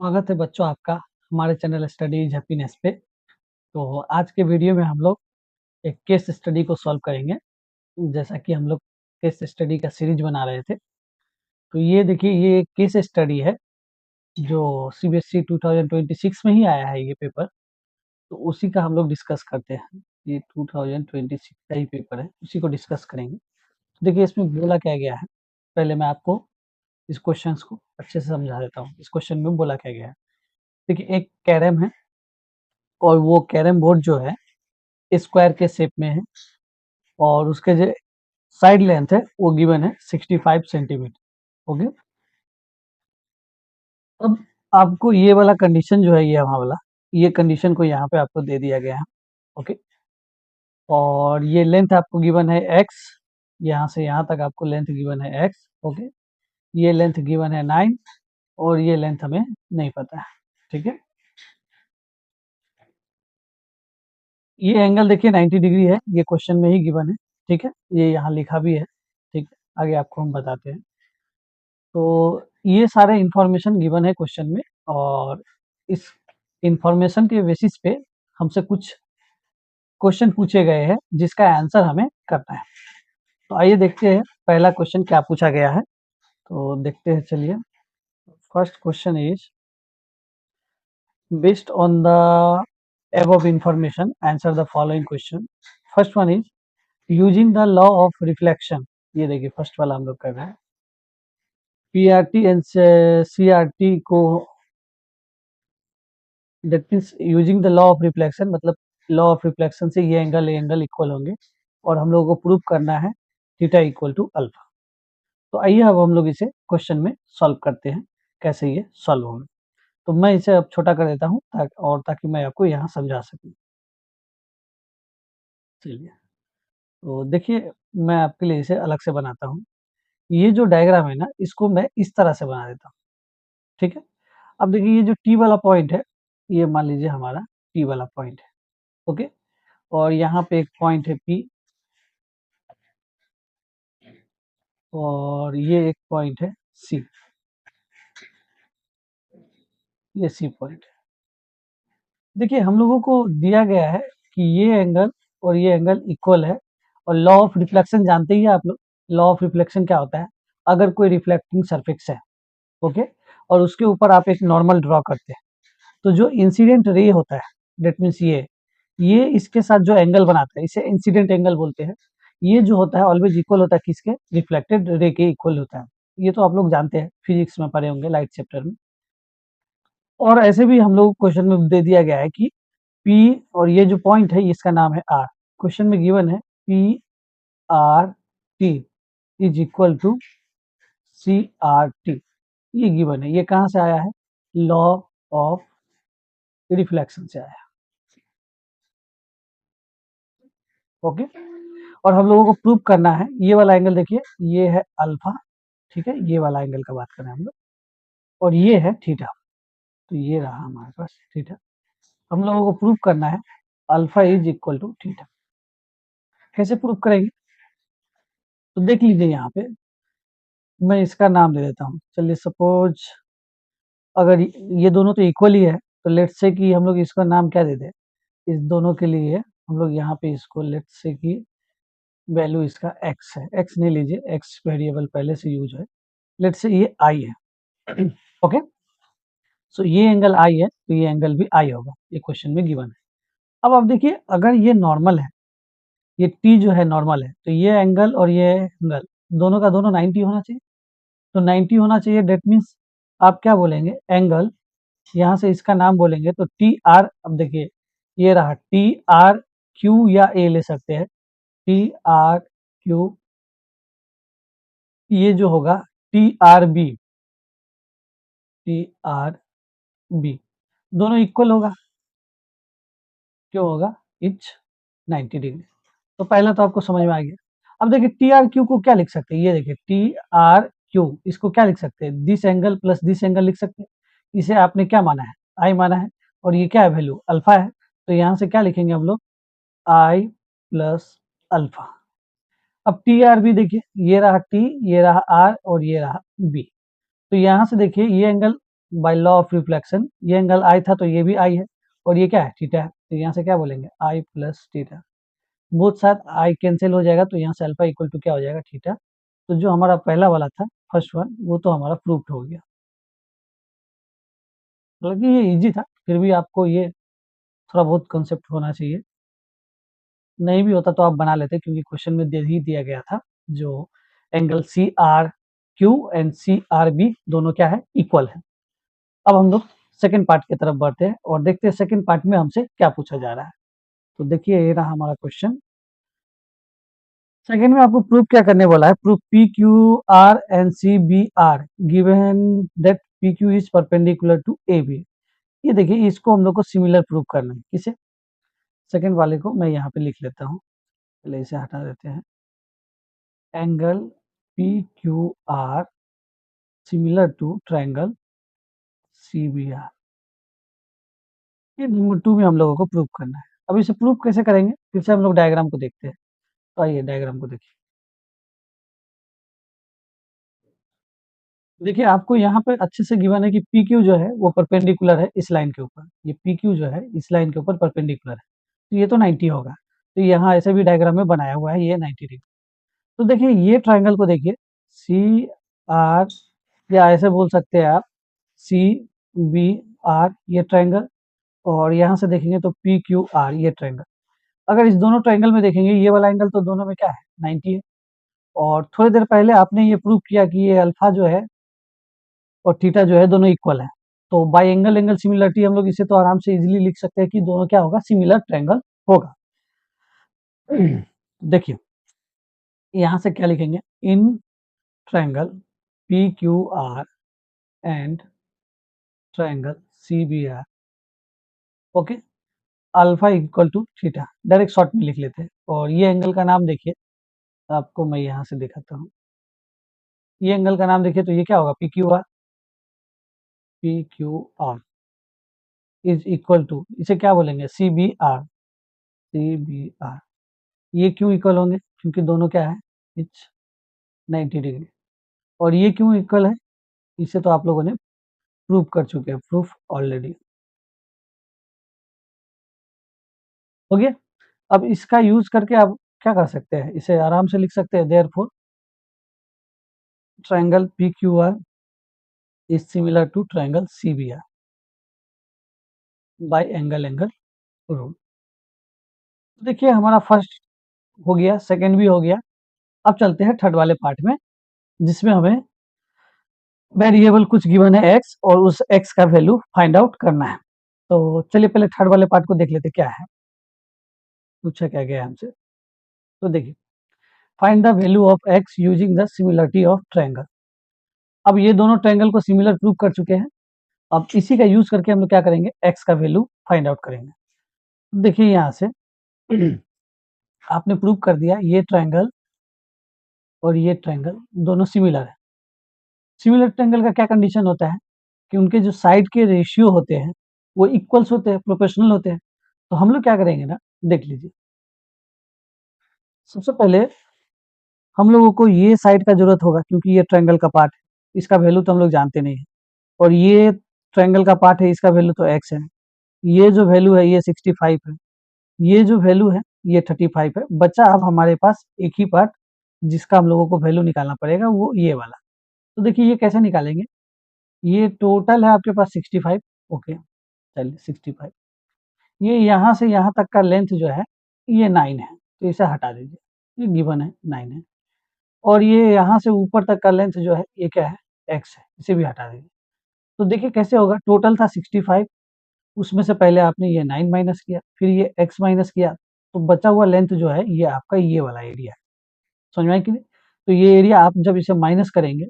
स्वागत है बच्चों आपका हमारे चैनल स्टडी इज हैप्पीनेस पे। तो आज के वीडियो में हम लोग एक केस स्टडी को सॉल्व करेंगे। जैसा कि हम लोग केस स्टडी का सीरीज बना रहे थे, तो ये देखिए ये एक केस स्टडी है जो सीबीएसई 2026 में ही आया है ये पेपर। तो उसी का हम लोग डिस्कस करते हैं। ये 2026 का ही पेपर है, उसी को डिस्कस करेंगे। तो देखिए इसमें बोला क्या गया है, पहले मैं आपको इस क्वेश्चन को अच्छे से समझा देता हूँ। इस क्वेश्चन में बोला क्या गया है, देखिए एक कैरम है और वो कैरम बोर्ड जो है स्क्वायर के शेप में है और उसके जो साइड लेंथ है वो गिवन है 65 सेंटीमीटर। ओके, अब आपको ये वाला कंडीशन जो है, ये वहाँ वाला ये कंडीशन को यहाँ पे आपको दे दिया गया है। ओके, और ये लेंथ आपको गिवन है x, यहाँ से यहाँ तक आपको लेंथ गिवन है x। ओके, ये लेंथ गिवन है 9 और ये लेंथ हमें नहीं पता है। ठीक है, ये एंगल देखिए 90 डिग्री है, ये क्वेश्चन में ही गिवन है। ठीक है, ये यहाँ लिखा भी है। ठीक है, आगे आपको हम बताते हैं। तो ये सारे इंफॉर्मेशन गिवन है क्वेश्चन में और इस इंफॉर्मेशन के बेसिस पे हमसे कुछ क्वेश्चन पूछे गए हैं जिसका आंसर हमें करना है। तो आइए देखते हैं पहला क्वेश्चन क्या पूछा गया है। तो देखते हैं, चलिए। First question is based on the above information answer the following question। First one is using the law of reflection. ये देखिए फर्स्ट वाला हम लोग कर रहे हैं। पीआरटी एंड सीआरटी को, that means using the law of reflection, मतलब लॉ ऑफ रिफ्लेक्शन से ये एंगल इक्वल होंगे और हम लोगों को प्रूव करना है थीटा इक्वल टू अल्फा। तो आइए अब हम लोग इसे क्वेश्चन में सॉल्व करते हैं, कैसे ये सॉल्व होगा। तो मैं इसे अब छोटा कर देता हूँ ताकि मैं आपको यहाँ समझा सकूँ। चलिए, तो देखिए मैं आपके लिए इसे अलग से बनाता हूँ। ये जो डायग्राम है ना, इसको मैं इस तरह से बना देता हूँ। ठीक है, अब देखिए ये जो टी वाला पॉइंट है, ये मान लीजिए हमारा टी वाला पॉइंट है। ओके, और यहाँ पे एक पॉइंट है पी और ये एक पॉइंट है सी, ये सी पॉइंट है। देखिए हम लोगों को दिया गया है कि ये एंगल और ये एंगल इक्वल है और लॉ ऑफ रिफ्लेक्शन जानते ही हैं आप लोग। लॉ ऑफ रिफ्लेक्शन क्या होता है, अगर कोई रिफ्लेक्टिंग सरफेस है, ओके, और उसके ऊपर आप एक नॉर्मल ड्रॉ करते हैं, तो जो इंसिडेंट रे होता है, डेट मीन्स ये इसके साथ जो एंगल बनाता है इसे इंसिडेंट एंगल बोलते हैं। ये जो होता है ऑलवेज इक्वल होता है किसके, रिफ्लेक्टेड रे के इक्वल होता है। ये तो आप लोग जानते हैं, फिजिक्स में पढ़े होंगे लाइट चैप्टर में। और ऐसे भी हम लोग क्वेश्चन में दे दिया गया है कि P और ये जो पॉइंट है इसका नाम है R। क्वेश्चन में गिवन है PRT is equal to CRT, ये गिवन है। ये कहाँ से आया है, लॉ ऑफ रिफ्लेक्शन से आया है। ओके, और हम लोगों को प्रूव करना है ये वाला एंगल, देखिए ये है अल्फा। ठीक है, ये वाला एंगल का बात करें हम लोग, और ये है थीटा। तो ये रहा हमारे पास थीटा। हम लोगों को प्रूव करना है alpha is equal to theta. कैसे प्रूव करेंगे, तो देख लीजिए यहाँ पे मैं इसका नाम दे देता हूँ। चलिए सपोज अगर ये दोनों तो इक्वल ही है, तो लेट्स से कि हम लोग इसका नाम क्या दे दें, इस दोनों के लिए हम लोग यहाँ पे इसको लेट्स से कि वैल्यू इसका x है। x नहीं लीजिए, x वेरिएबल पहले से यूज है। लेट्स से ये i है। ओके, सो ये एंगल i है तो ये एंगल भी i होगा, ये क्वेश्चन में गिवन है। अब आप देखिए अगर ये नॉर्मल है, ये t जो है नॉर्मल है, तो ये एंगल और ये एंगल दोनों का दोनों 90 होना चाहिए। तो 90 होना चाहिए, डेट मीन्स आप क्या बोलेंगे, एंगल यहाँ से इसका नाम बोलेंगे तो टी आर। अब देखिए ये रहा टी आर क्यू या ए ले सकते हैं, टी आर क्यू, ये जो होगा T R B, T R B दोनों इक्वल होगा। क्यों होगा, इच 90 डिग्री। तो पहला तो आपको समझ में आ गया। अब देखिए टी आर क्यू को क्या लिख सकते हैं, ये देखिए टी आर क्यू, इसको क्या लिख सकते हैं, this angle plus this angle लिख सकते हैं। इसे आपने क्या माना है, आई माना है, और ये क्या है, वैल्यू अल्फा है। तो यहाँ से क्या लिखेंगे हम लोग, आई प्लस अल्फा। अब टी आर बी देखिए, ये रहा टी, ये रहा आर और ये रहा बी। तो यहाँ से देखिए ये angle by law of reflection ये एंगल आई था तो ये भी आई है, और ये क्या है, थीटा है, तो यहाँ से क्या बोलेंगे I plus theta, both side I cancel हो जाएगा, तो यहाँ से अल्फा इक्वल टू क्या हो जाएगा, थीटा। तो जो हमारा पहला वाला था फर्स्ट वन वो तो हमारा प्रूफ हो गया। हालांकि ये इजी था, फिर भी आपको ये थोड़ा बहुत कॉन्सेप्ट होना चाहिए, नहीं भी होता तो आप बना लेते क्योंकि क्वेश्चन में दे ही दिया गया था जो angle C R Q and C R B दोनों क्या है, इक्वल है। अब हम लोग सेकंड पार्ट की तरफ बढ़ते हैं और देखते हैं सेकंड पार्ट में हमसे क्या पूछा जा रहा है। तो देखिए ये रहा हमारा क्वेश्चन। सेकंड में आपको प्रूफ क्या करने बोला है, proof P Q R and C B R given that P Q is perpendicular to A B. ये देखिए इसको हम लोग को सिमिलर प्रूफ करना है, किसे, सेकंड वाले को मैं यहाँ पे लिख लेता हूँ, पहले इसे हटा देते हैं। Angle P Q R similar to triangle C B R, ये नंबर 2 में हम लोगों को प्रूव करना है। अब इसे प्रूव कैसे करेंगे, फिर से हम लोग डायग्राम को देखते हैं। तो आइए डायग्राम को देखिए। देखिए आपको यहाँ पे अच्छे से गिवन है कि पी क्यू जो है वो परपेंडिकुलर है इस लाइन के ऊपर, ये पी क्यू जो है इस लाइन के ऊपर परपेंडिकुलर है, तो ये तो 90 होगा। तो यहाँ ऐसे भी डायग्राम में बनाया हुआ है ये 90 डिग्री। तो देखिए ये ट्राइंगल को देखिए सी आर, या ऐसे बोल सकते हैं आप सी बी आर ये ट्राइंगल, और यहाँ से देखेंगे तो पी क्यू आर ये ट्राइंगल। अगर इस दोनों ट्राइंगल में देखेंगे ये वाला एंगल तो दोनों में क्या है, 90 है। और थोड़ी देर पहले आपने ये प्रूव किया कि ये अल्फा जो है और थीटा जो है दोनों इक्वल है। तो बाय एंगल एंगल सिमिलरिटी हम लोग इसे तो आराम से इजीली लिख सकते हैं कि दोनों क्या होगा, सिमिलर ट्रायंगल होगा। देखिए यहाँ से क्या लिखेंगे, in triangle P Q R and triangle C B R, okay, alpha equal to theta, direct short में लिख लेते हैं। और ये एंगल का नाम देखिए, आपको मैं यहाँ से दिखाता हूँ, ये एंगल का नाम देखिए तो ये क्या होगा, P Q R is equal to, इसे क्या बोलेंगे, C B R, C B R. ये क्यों इक्वल होंगे, क्योंकि दोनों क्या है, इच 90 डिग्री। और ये क्यों इक्वल है, इसे तो आप लोगों ने प्रूव कर चुके हैं, प्रूफ ऑलरेडी हो गया। अब इसका यूज करके आप क्या कर सकते हैं, इसे आराम से लिख सकते हैं, therefore triangle P Q R is similar to triangle C B R by angle angle rule. देखिए हमारा फर्स्ट हो गया, सेकंड भी हो गया। अब चलते हैं थर्ड वाले पार्ट में, जिसमें हमें वेरिएबल कुछ गिवन है एक्स और उस एक्स का वैल्यू फाइंड आउट करना है। तो चलिए पहले थर्ड वाले पार्ट को देख लेते क्या है, पूछा क्या गया हमसे। तो देखिए find the value of x using the similarity of triangle. अब ये दोनों ट्रायंगल को सिमिलर प्रूव कर चुके हैं, अब इसी का यूज करके हम लोग क्या करेंगे, एक्स का वैल्यू फाइंड आउट करेंगे। देखिए यहाँ से आपने प्रूव कर दिया ये ट्रायंगल और ये ट्रायंगल दोनों सिमिलर है। सिमिलर ट्रायंगल का क्या कंडीशन होता है कि उनके जो साइड के रेशियो होते हैं वो इक्वल्स होते हैं, प्रोपोर्शनल होते हैं। तो हम लोग क्या करेंगे ना, देख लीजिए, सबसे पहले हम लोगों को ये साइड का जरूरत होगा क्योंकि ये ट्रायंगल का पार्ट है, इसका वैल्यू तो हम लोग जानते नहीं है, और ये ट्रायंगल का पार्ट है, इसका वैल्यू तो एक्स है। ये जो वैल्यू है ये 65 है, ये जो वैल्यू है ये 35 है। बचा अब हमारे पास एक ही पार्ट जिसका हम लोगों को वैल्यू निकालना पड़ेगा, वो ये वाला। तो देखिए ये कैसे निकालेंगे, ये टोटल है आपके पास 65, ओके, चलिए 65, ये यहाँ से यहाँ तक का लेंथ जो है ये 9 है, तो इसे हटा दीजिए, ये गिवन है 9 है। और ये यहाँ से ऊपर तक का लेंथ जो है ये क्या है, एक्स है, इसे भी हटा दीजिए। तो देखिए कैसे होगा, टोटल था 65, उसमें से पहले आपने ये 9 माइनस किया, फिर ये x माइनस किया, तो बचा हुआ लेंथ जो है ये आपका ये वाला एरिया है। समझ में आई कि नहीं। तो ये एरिया आप जब इसे माइनस करेंगे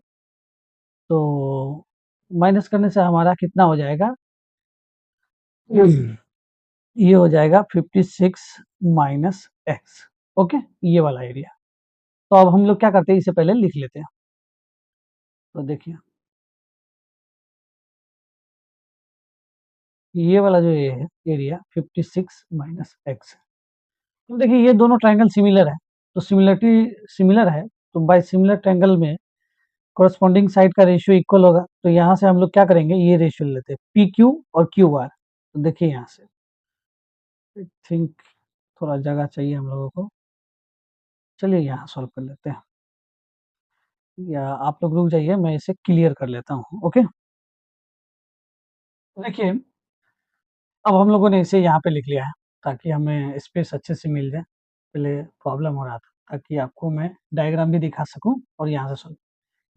तो माइनस करने से हमारा कितना हो जाएगा, ये हो जाएगा 56 माइनस एक्स, ओके, ये वाला एरिया। तो अब हम लोग क्या करते हैं, इसे पहले लिख लेते हैं। तो देखिए ये वाला जो ये है एरिया 56 माइनस एक्स। तो देखिए ये दोनों ट्रायंगल सिमिलर है, तो सिमिलरिटी सिमिलर है, तो बाय सिमिलर ट्रायंगल में कोरस्पॉन्डिंग साइड का रेशियो इक्वल होगा, तो यहाँ से हम लोग क्या करेंगे, ये रेशियो लेते हैं पी क्यू और क्यू आर। तो देखिए यहाँ से आई थिंक थोड़ा जगह चाहिए हम लोगों को, चलिए यहाँ सॉल्व कर लेते हैं, या आप लोग रुक जाइए, मैं इसे क्लियर कर लेता हूँ। ओके, देखिए अब हम लोगों ने इसे यहाँ पे लिख लिया है ताकि हमें स्पेस अच्छे से मिल जाए। पहले प्रॉब्लम हो रहा था, ताकि आपको मैं डायग्राम भी दिखा सकूँ और यहाँ से सॉल्व।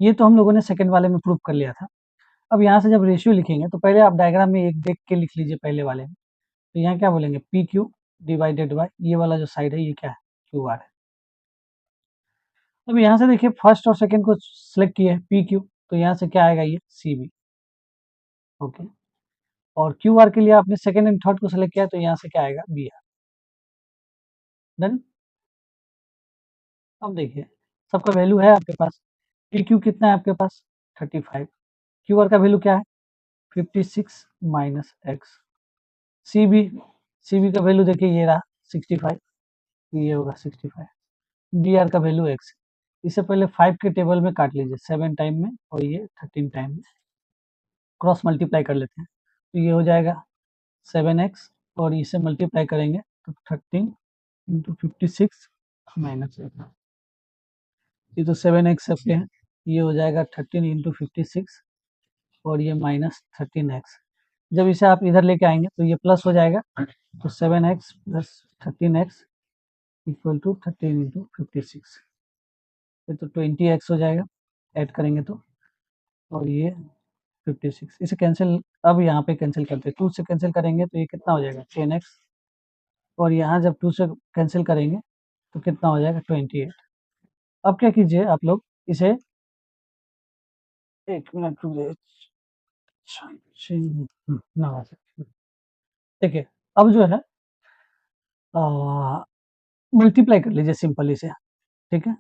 ये तो हम लोगों ने सेकंड वाले में प्रूव कर लिया था। अब यहाँ से जब रेशियो लिखेंगे तो पहले आप डायग्राम में एक देख के लिख लीजिए पहले वाले में। तो यहाँ क्या बोलेंगे, पी क्यू डिवाइडेड बाय ये वाला जो साइड है ये क्या है, क्यू आर है। अब यहाँ से देखिए फर्स्ट और सेकंड को सिलेक्ट किया है पी क्यू, तो यहाँ से क्या आएगा, ये सी बी। ओके, और क्यू आर के लिए आपने सेकंड एंड थर्ड को सिलेक्ट किया, तो यहाँ से क्या आएगा, बी आर। डन। अब देखिए सबका वैल्यू है आपके पास, पी क्यू कितना है आपके पास 35, क्यू आर का वैल्यू क्या है 56 minus X, C B, C B का वैल्यू देखिए ये रहा 65, ये होगा 65, डी आर का वैल्यू एक्स। इसे पहले 5 के टेबल में काट लीजिए 7 टाइम में, और ये 13 टाइम में, क्रॉस मल्टीप्लाई कर लेते हैं, तो ये हो जाएगा 7x, और इसे मल्टीप्लाई करेंगे तो 13 इंटू 56 माइनस, ये तो 7x सबके हैं, ये हो जाएगा 13 इंटू 56, और ये माइनस 13x। जब इसे आप इधर लेके आएंगे तो ये प्लस हो जाएगा, तो 7x plus 13x equal to 13 into 56, ये तो 20x हो जाएगा ऐड करेंगे तो, और ये 56, इसे कैंसिल, अब यहाँ पे कैंसिल करते हैं, 2 से कैंसिल करेंगे तो ये कितना हो जाएगा 10x, और यहाँ जब 2 से कैंसिल करेंगे तो कितना हो जाएगा 28। अब क्या कीजिए आप लोग इसे, एक मिनट रुक जाइए, ना देखिए अब जो है मल्टीप्लाई कर लीजिए सिंपल इसे, ठीक है।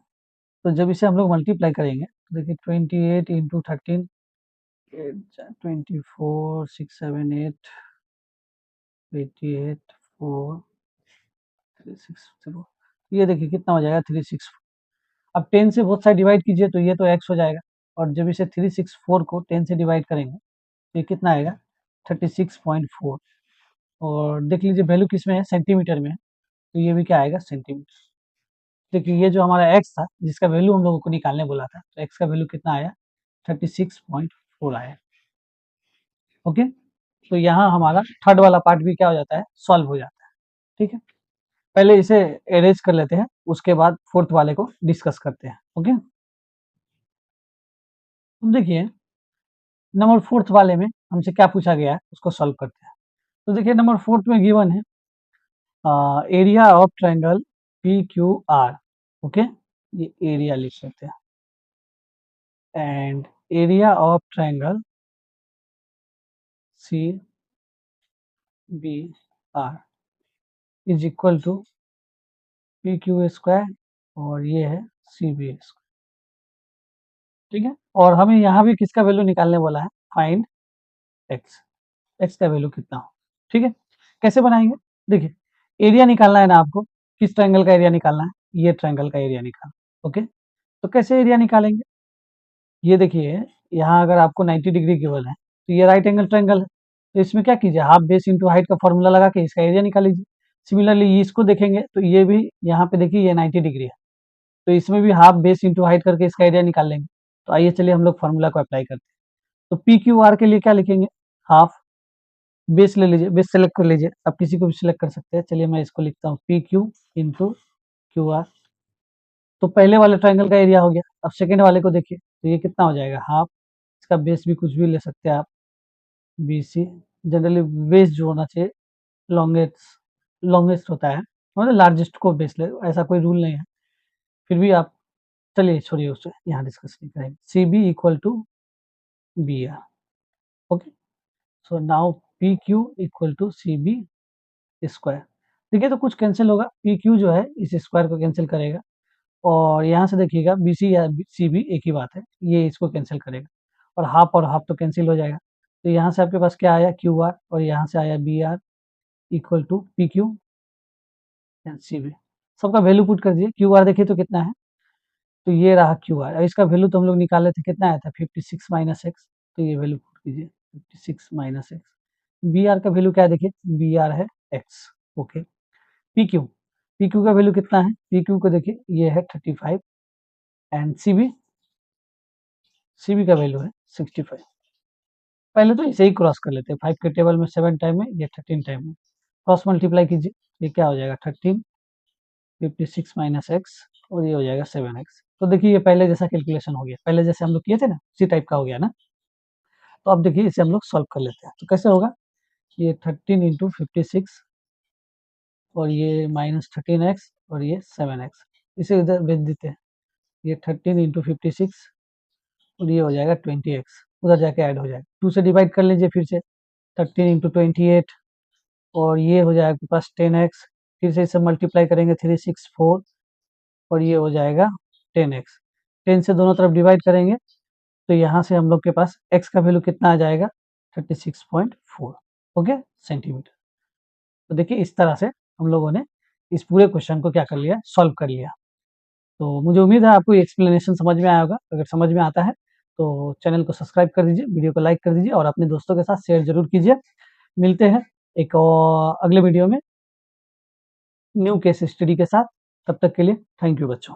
तो जब इसे हम लोग मल्टीप्लाई करेंगे तो देखिए 28 इंटू 13, 24 6 7 8 88 4 360, ये देखिए कितना हो जाएगा 364। अब 10 से बहुत साइड डिवाइड कीजिए तो ये तो x हो जाएगा, और जब इसे 364 को 10 से डिवाइड करेंगे तो ये कितना आएगा 36.4, और देख लीजिए वैल्यू किस में है, सेंटीमीटर में है, तो ये भी क्या आएगा सेंटीमीटर। देखिए ये जो हमारा x था जिसका वैल्यू हम लोगों को निकालने बोला था, तो x का वैल्यू कितना आया 36.4 आया। ओके, तो यहाँ हमारा थर्ड वाला पार्ट भी क्या हो जाता है, सॉल्व हो जाता है। ठीक है, पहले इसे अरेंज कर लेते हैं, उसके बाद फोर्थ वाले को डिस्कस करते हैं। ओके, तो देखिए नंबर फोर्थ वाले में हमसे क्या पूछा गया है उसको सॉल्व करते हैं। तो देखिए नंबर फोर्थ में गिवन है area of triangle P Q R. Okay, ये एरिया लिख सकते हैं, and area of triangle C B R is equal to P Q square, और ये है सी बी स्क्वायर। ठीक है, और हमें यहाँ भी किसका वैल्यू निकालने बोला है, फाइंड एक्स, एक्स का वैल्यू कितना हो। ठीक है, कैसे बनाएंगे, देखिए एरिया निकालना है ना आपको, किस ट्रायंगल का एरिया निकालना है, ये ट्रायंगल का एरिया निकालना। ओके, तो कैसे एरिया निकालेंगे, ये देखिए यहाँ अगर आपको 90 डिग्री गिवन है तो ये राइट एंगल ट्रायंगल है, तो इसमें क्या कीजिए हाफ बेस इंटू हाइट का फॉर्मूला लगा के इसका एरिया निकाल लीजिए। सिमिलरली इसको देखेंगे तो ये भी यहाँ पे देखिए ये 90 डिग्री है, तो इसमें भी हाफ बेस इंटू हाइट करके इसका एरिया निकाल लेंगे। तो आइए चलिए हम लोग फॉर्मूला को अप्लाई करते हैं। तो पी क्यू आर के लिए क्या लिखेंगे, हाफ बेस ले लीजिए, बेस सेलेक्ट कर लीजिए, आप किसी को भी सिलेक्ट कर सकते हैं। चलिए मैं इसको लिखता हूँ P Q into Q R, तो पहले वाले ट्राइंगल का एरिया हो गया। अब सेकेंड वाले को देखिए तो ये कितना हो जाएगा हाफ, इसका बेस भी कुछ भी ले सकते हैं आप, बी सी, जनरली बेस जो होना चाहिए लॉन्गेस्ट, लॉन्गेस्ट होता है, मतलब लार्जेस्ट को बेस ले, ऐसा कोई रूल नहीं है, फिर भी आप, चलिए छोड़िए उससे, यहाँ डिस्कस नहीं करेंगे। C B equal to B R. Okay, so now P Q equal to C B square. देखिए तो कुछ कैंसिल होगा, पी क्यू जो है इस स्क्वायर को कैंसिल करेगा, और यहाँ से देखिएगा बी सी या सी बी एक ही बात है, ये इसको कैंसिल करेगा, और हाफ तो कैंसिल हो जाएगा। तो यहाँ से आपके पास क्या आया क्यू आर, और यहाँ से आया B R equal to P Q and C B. सबका वैल्यू पुट कर दीजिए, क्यू आर देखिए तो कितना है तो ये रहा क्यू आर। इसका वैल्यू तो हम लोग निकाले थे, कितना आया था 56 माइनस एक्स, तो ये वैल्यू पुट कीजिए 56 माइनस एक्स। बी आर का वैल्यू क्या है देखिए, बी आर है X. Okay, P Q, P Q का वैल्यू कितना है, पी क्यू को देखिए ये है 35 and C B, C B का वैल्यू है 65। पहले तो इसे ही क्रॉस कर लेते हैं, 5 के टेबल में 7 टाइम है, ये 13 टाइम है, क्रॉस मल्टीप्लाई कीजिए, ये क्या हो जाएगा 13 56 माइनस एक्स और ये हो जाएगा 7x। तो देखिए ये पहले जैसा कैलकुलेशन हो गया, पहले जैसे हम लोग किए थे ना उसी टाइप का हो गया ना। तो अब देखिए इसे हम लोग सॉल्व कर लेते हैं, तो कैसे होगा, ये 13 इंटू 56 और ये माइनस 13x और ये 7x, इसे इधर भेज देते हैं, ये 13 इंटू 56 और ये हो जाएगा 20x, उधर जाके ऐड हो जाएगा, 2 से डिवाइड कर लीजिए फिर से, 13 इंटू 28 और ये हो जाएगा आपके पास 10x, फिर से इसे मल्टीप्लाई करेंगे 364 और ये हो जाएगा 10x, 10 से दोनों तरफ डिवाइड करेंगे तो यहाँ से हम लोग के पास x का वैल्यू कितना आ जाएगा 36.4, ओके, सेंटीमीटर। तो देखिए इस तरह से हम लोगों ने इस पूरे क्वेश्चन को क्या कर लिया, सॉल्व कर लिया। तो मुझे उम्मीद है आपको ये एक्सप्लेनेशन समझ में आया होगा, अगर समझ में आता है तो चैनल को सब्सक्राइब कर दीजिए, वीडियो को लाइक कर दीजिए और अपने दोस्तों के साथ शेयर जरूर कीजिए। मिलते हैं एक और अगले वीडियो में न्यू केस स्टडी के साथ, तब तक के लिए थैंक यू बच्चों।